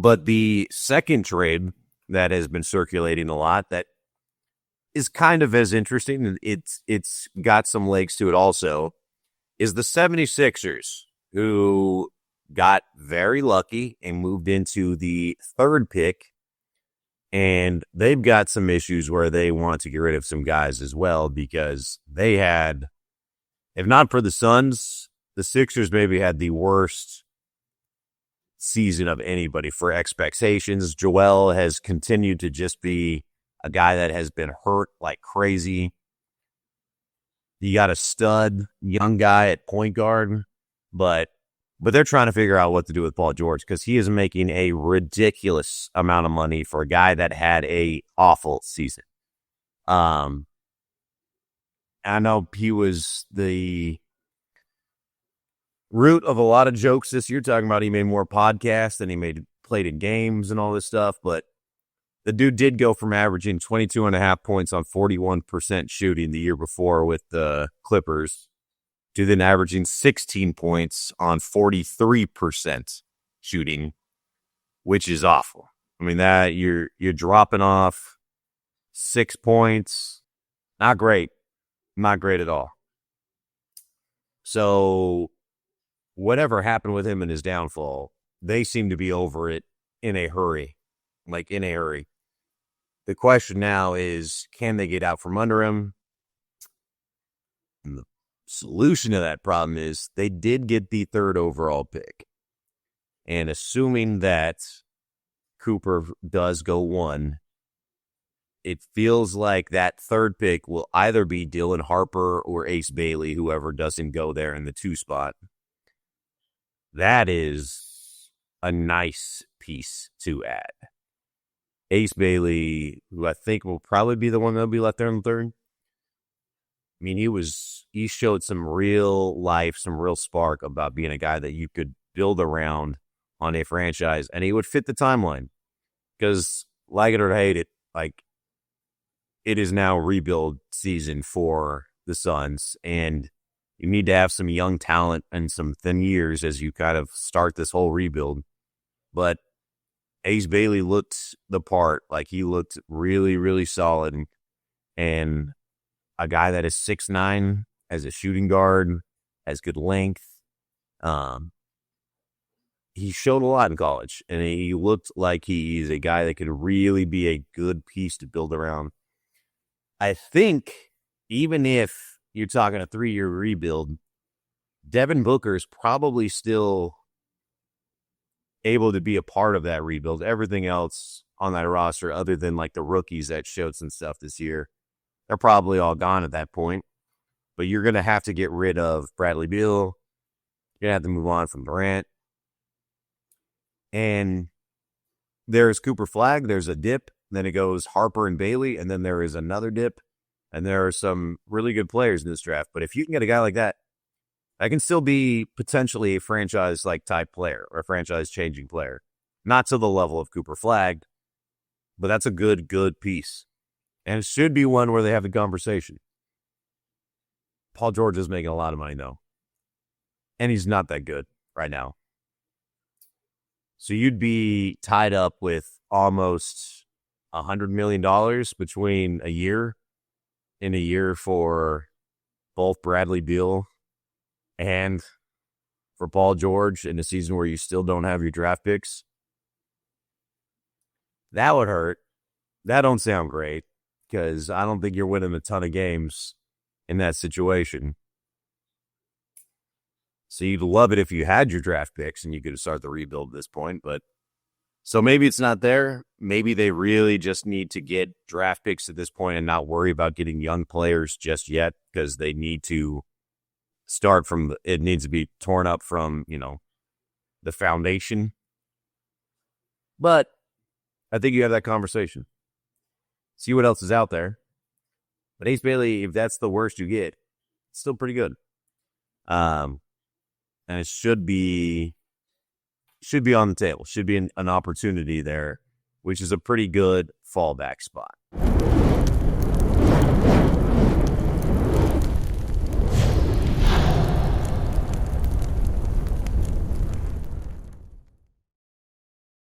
But the second trade that has been circulating a lot that is kind of as interesting, it's got some legs to it also, is the 76ers, who got very lucky and moved into the third pick. And they've got some issues where they want to get rid of some guys as well, because they had, if not for the Suns, the Sixers maybe had the worst season of anybody for expectations. Joel has continued to just be a guy that has been hurt like crazy. You got a stud young guy at point guard, but they're trying to figure out what to do with Paul George, because he is making a ridiculous amount of money for a guy that had a awful season. I know he was the root of a lot of jokes this year, talking about he made more podcasts than he played in games and all this stuff, but the dude did go from averaging 22.5 points on 41% shooting the year before with the Clippers to then averaging 16 points on 43% shooting, which is awful. I mean, that you're dropping off 6 points. Not great. Not great at all. So whatever happened with him in his downfall, they seem to be over it in a hurry. Like, in a hurry. The question now is, can they get out from under him? And the solution to that problem is they did get the third overall pick. And assuming that Cooper does go 1, it feels like that third pick will either be Dylan Harper or Ace Bailey, whoever doesn't go there in the 2 spot. That is a nice piece to add. Ace Bailey, who I think will probably be the one that'll be left there in the third. I mean, he showed some real life, some real spark about being a guy that you could build around on a franchise, and he would fit the timeline. Because, like it or hate it, like, it is now rebuild season for the Suns, and you need to have some young talent and some thin years as you kind of start this whole rebuild. But Ace Bailey looked the part. Like, he looked really, really solid. And a guy that is 6'9", as a shooting guard, has good length. He showed a lot in college. And he looked like he's a guy that could really be a good piece to build around. I think even if you're talking a 3-year rebuild, Devin Booker is probably still able to be a part of that rebuild. Everything else on that roster, other than like the rookies that showed some stuff this year, they're probably all gone at that point. But you're going to have to get rid of Bradley Beal. You're going to have to move on from Durant. And there's Cooper Flag. There's a dip. Then it goes Harper and Bailey. And then there is another dip. And there are some really good players in this draft. But if you can get a guy like that, that can still be potentially a franchise-like type player or a franchise-changing player. Not to the level of Cooper Flag, but that's a good piece. And it should be one where they have the conversation. Paul George is making a lot of money, though. And he's not that good right now. So you'd be tied up with almost $100 million between a year for both Bradley Beal and for Paul George in a season where you still don't have your draft picks. That would hurt. That don't sound great, because I don't think you're winning a ton of games in that situation. So you'd love it if you had your draft picks and you could start the rebuild at this point. But so maybe it's not there. Maybe they really just need to get draft picks at this point and not worry about getting young players just yet, because they need to start from, it needs to be torn up from, the foundation. But I think you have that conversation. See what else is out there. But Ace Bailey, if that's the worst you get, it's still pretty good. And it should be on the table. Should be an opportunity there, which is a pretty good fallback spot.